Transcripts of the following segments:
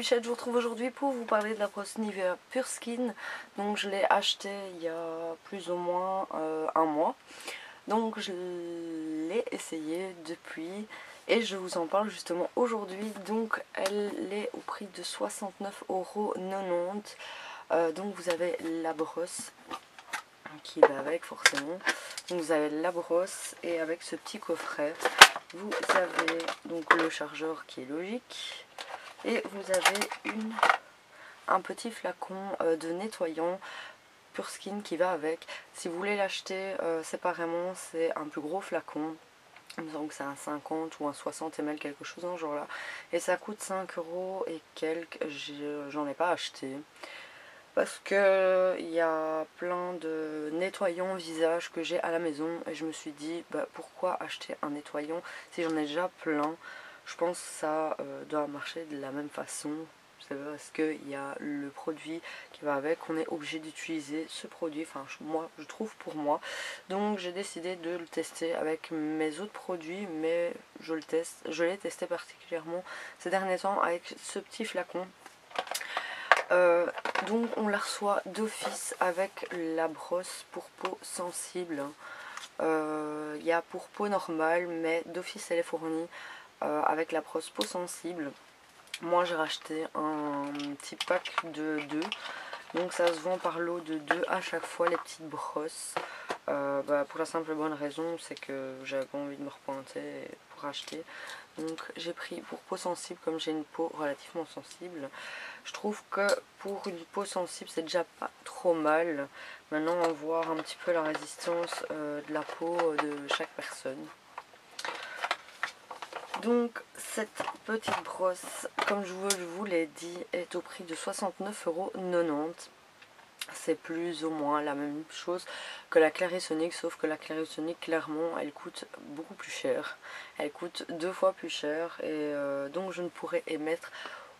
Bichette, je vous retrouve aujourd'hui pour vous parler de la brosse Nivea Pure Skin. Donc je l'ai achetée il y a plus ou moins un mois. Donc je l'ai essayée depuis et je vous en parle justement aujourd'hui. Donc elle est au prix de 69,90 €. Donc vous avez la brosse qui va avec forcément. Donc vous avez la brosse et avec ce petit coffret vous avez donc le chargeur qui est logique. Et vous avez un petit flacon de nettoyant Pure Skin qui va avec. Si vous voulez l'acheter séparément, c'est un plus gros flacon. Il me semble que c'est un 50 ou un 60 ml, quelque chose dans ce genre là. Et ça coûte 5 € et quelques. J'en ai pas acheté. Parce que il y a plein de nettoyants visage que j'ai à la maison. Et je me suis dit, bah, pourquoi acheter un nettoyant si j'en ai déjà plein. Je pense que ça doit marcher de la même façon. C'est parce qu'il y a le produit qui va avec, on est obligé d'utiliser ce produit. Enfin, moi, je trouve pour moi. Donc, j'ai décidé de le tester avec mes autres produits, mais je l'ai testé particulièrement ces derniers temps avec ce petit flacon. Donc, on la reçoit d'office avec la brosse pour peau sensible. Il y a pour peau normale, mais d'office elle est fournie avec la brosse peau sensible. Moi j'ai racheté un petit pack de 2, donc ça se vend par lot de 2 à chaque fois les petites brosses. Pour la simple et bonne raison, c'est que j'avais pas envie de me repointer pour acheter. Donc j'ai pris pour peau sensible, comme j'ai une peau relativement sensible. Je trouve que pour une peau sensible c'est déjà pas trop mal. Maintenant on va voir un petit peu la résistance de la peau de chaque personne. Donc cette petite brosse, comme je vous l'ai dit, est au prix de 69,90 €. C'est plus ou moins la même chose que la Clarisonic, sauf que la Clarisonic, clairement, elle coûte beaucoup plus cher. Elle coûte 2 fois plus cher et donc je ne pourrais émettre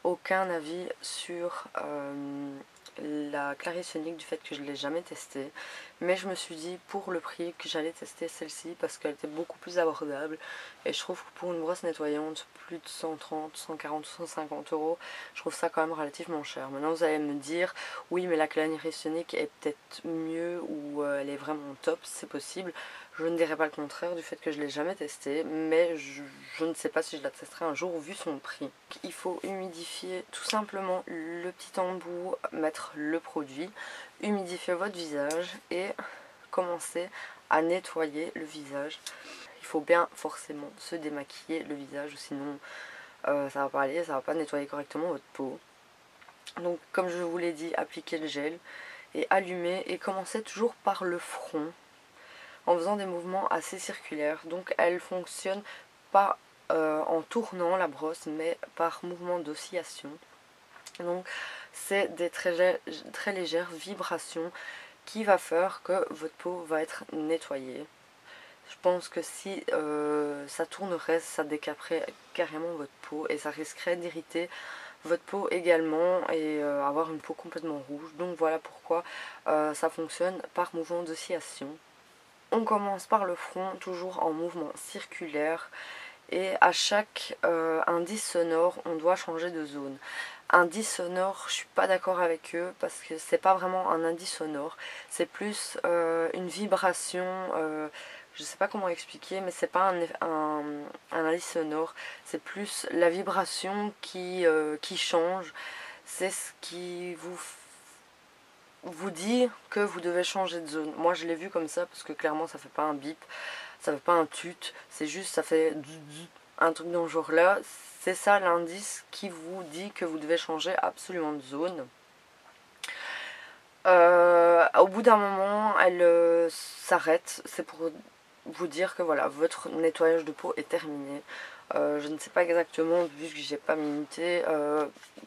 aucun avis sur la Clarisonic du fait que je ne l'ai jamais testée. Mais je me suis dit pour le prix que j'allais tester celle-ci parce qu'elle était beaucoup plus abordable. Et je trouve que pour une brosse nettoyante, plus de 130, 140, 150 €, je trouve ça quand même relativement cher. Maintenant vous allez me dire, oui mais la Clarisonic est peut-être mieux ou elle est vraiment top, c'est possible. Je ne dirais pas le contraire du fait que je ne l'ai jamais testé, mais je ne sais pas si je la testerai un jour vu son prix. Il faut humidifier tout simplement le petit embout, mettre le produit, humidifier votre visage et commencer à nettoyer le visage. Il faut bien forcément se démaquiller le visage, sinon ça va pas aller, ça va pas nettoyer correctement votre peau. Donc comme je vous l'ai dit, appliquez le gel et allumez et commencez toujours par le front en faisant des mouvements assez circulaires. Donc elle fonctionne pas en tournant la brosse mais par mouvement d'oscillation. Donc c'est des très légères vibrations qui va faire que votre peau va être nettoyée. Je pense que si ça tournerait, ça décaperait carrément votre peau et ça risquerait d'irriter votre peau également et avoir une peau complètement rouge. Donc voilà pourquoi ça fonctionne par mouvement d'oscillation. On commence par le front, toujours en mouvement circulaire. Et à chaque indice sonore, on doit changer de zone. Indice sonore, je suis pas d'accord avec eux parce que c'est pas vraiment un indice sonore. C'est plus une vibration. Je sais pas comment expliquer, mais c'est pas un indice sonore. C'est plus la vibration qui change. C'est ce qui vous dit que vous devez changer de zone. Moi je l'ai vu comme ça parce que clairement ça fait pas un bip, ça fait pas un tut, c'est juste ça fait un truc dans ce genre là. C'est ça l'indice qui vous dit que vous devez changer absolument de zone. Au bout d'un moment elle s'arrête, c'est pour vous dire que voilà, votre nettoyage de peau est terminé. Je ne sais pas exactement, vu que j'ai pas minuté,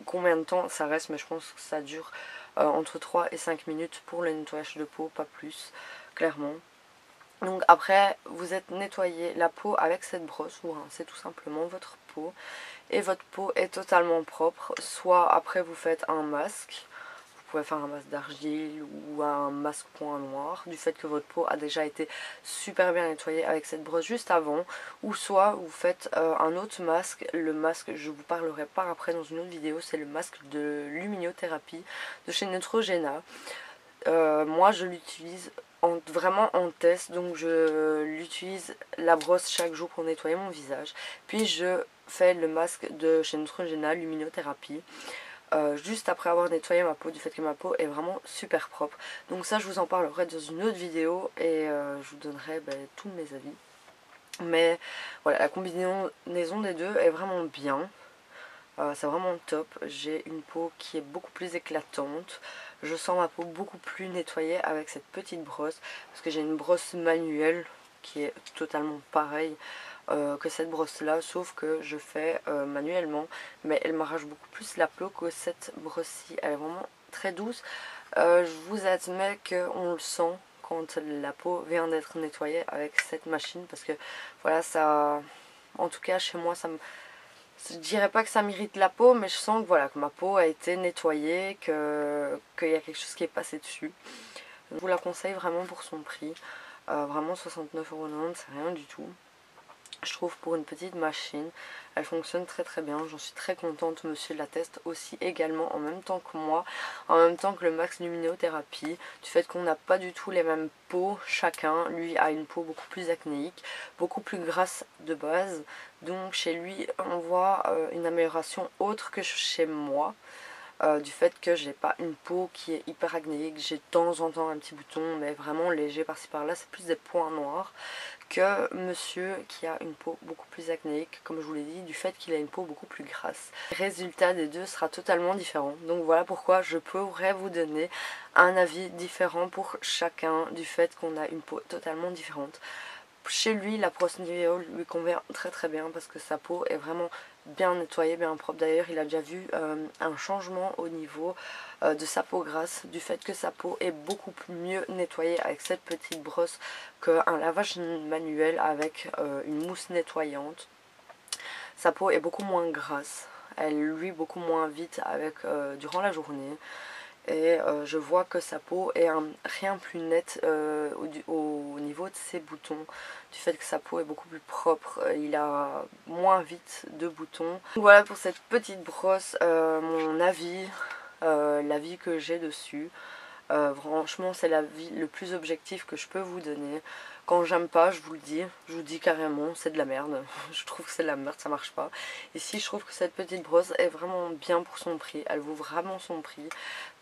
combien de temps ça reste, mais je pense que ça dure entre 3 et 5 minutes pour le nettoyage de peau, pas plus, clairement. Donc après, vous êtes nettoyé la peau avec cette brosse, vous rincez tout simplement votre peau. Et votre peau est totalement propre, soit après vous faites un masque. Vous pouvez faire un masque d'argile ou un masque point noir, du fait que votre peau a déjà été super bien nettoyée avec cette brosse juste avant, ou soit vous faites un autre masque. Le masque, je vous parlerai par après dans une autre vidéo, c'est le masque de luminothérapie de chez Neutrogena. Moi je l'utilise vraiment en test, donc je l'utilise la brosse chaque jour pour nettoyer mon visage, puis je fais le masque de chez Neutrogena luminothérapie juste après avoir nettoyé ma peau, du fait que ma peau est vraiment super propre. Donc ça je vous en parlerai dans une autre vidéo et je vous donnerai tous mes avis. Mais voilà, la combinaison des deux est vraiment bien. C'est vraiment top. J'ai une peau qui est beaucoup plus éclatante. Je sens ma peau beaucoup plus nettoyée avec cette petite brosse, parce que j'ai une brosse manuelle qui est totalement pareille que cette brosse là, sauf que je fais manuellement, mais elle m'arrache beaucoup plus la peau que cette brosse-ci. Elle est vraiment très douce. Je vous admets qu'on le sent quand la peau vient d'être nettoyée avec cette machine, parce que voilà, ça, en tout cas chez moi, ça me, je dirais pas que ça m'irrite la peau, mais je sens que voilà, que ma peau a été nettoyée, qu'il y a quelque chose qui est passé dessus. Je vous la conseille vraiment pour son prix. Vraiment 69,90 €, c'est rien du tout. Je trouve pour une petite machine, elle fonctionne très très bien, j'en suis très contente. Monsieur la teste aussi également en même temps que moi, en même temps que le Max Luminothérapie, du fait qu'on n'a pas du tout les mêmes peaux chacun. Lui a une peau beaucoup plus acnéique, beaucoup plus grasse de base, donc chez lui on voit une amélioration autre que chez moi. Du fait que j'ai pas une peau qui est hyper acnéique, j'ai de temps en temps un petit bouton mais vraiment léger par-ci par-là, c'est plus des points noirs, que monsieur qui a une peau beaucoup plus acnéique, comme je vous l'ai dit, du fait qu'il a une peau beaucoup plus grasse. Le résultat des deux sera totalement différent, donc voilà pourquoi je pourrais vous donner un avis différent pour chacun, du fait qu'on a une peau totalement différente. Chez lui, la brosse Nivea lui convient très très bien parce que sa peau est vraiment bien nettoyée, bien propre. D'ailleurs, il a déjà vu un changement au niveau de sa peau grasse, du fait que sa peau est beaucoup mieux nettoyée avec cette petite brosse qu'un lavage manuel avec une mousse nettoyante. Sa peau est beaucoup moins grasse, elle luit beaucoup moins vite avec, durant la journée. Et je vois que sa peau est rien plus nette au niveau de ses boutons, du fait que sa peau est beaucoup plus propre, il a moins vite de boutons. Voilà pour cette petite brosse, mon avis, l'avis que j'ai dessus. Franchement c'est l'avis le plus objectif que je peux vous donner. Quand j'aime pas, je vous le dis carrément, c'est de la merde. Je trouve que c'est de la merde, ça marche pas. Ici je trouve que cette petite brosse est vraiment bien pour son prix, elle vaut vraiment son prix.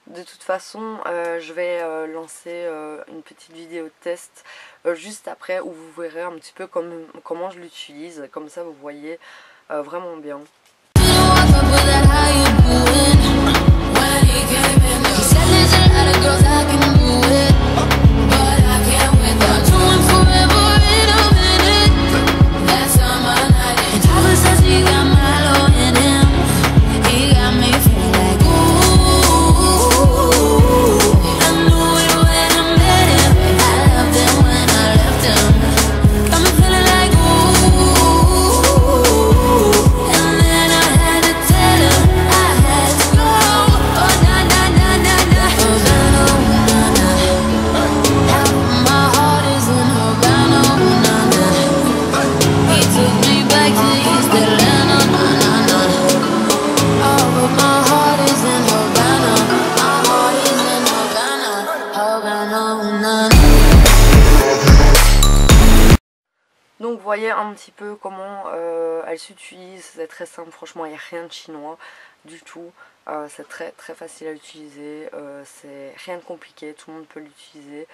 De toute façon, je vais lancer une petite vidéo test juste après, où vous verrez un petit peu comment je l'utilise. Comme ça vous voyez vraiment bien. Donc vous voyez un petit peu comment elle s'utilise, c'est très simple, franchement il n'y a rien de chinois du tout, c'est très très facile à utiliser, c'est rien de compliqué, tout le monde peut l'utiliser.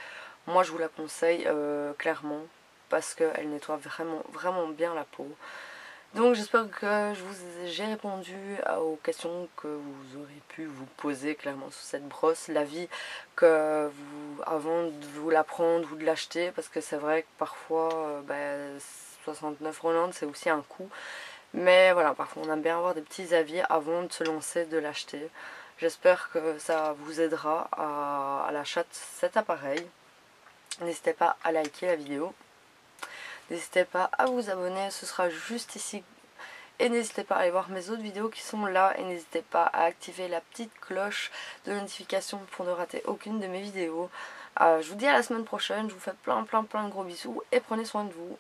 Moi je vous la conseille clairement, parce qu'elle nettoie vraiment vraiment bien la peau. Donc j'espère que j'ai répondu aux questions que vous aurez pu vous poser clairement sur cette brosse, l'avis que vous, avant de vous la prendre ou de l'acheter, parce que c'est vrai que parfois 69,90 € c'est aussi un coût, mais voilà, parfois on aime bien avoir des petits avis avant de se lancer, de l'acheter. J'espère que ça vous aidera à l'achat de cet appareil. N'hésitez pas à liker la vidéo. N'hésitez pas à vous abonner, ce sera juste ici. et n'hésitez pas à aller voir mes autres vidéos qui sont là et n'hésitez pas à activer la petite cloche de notification pour ne rater aucune de mes vidéos. Je vous dis à la semaine prochaine, je vous fais plein de gros bisous et prenez soin de vous.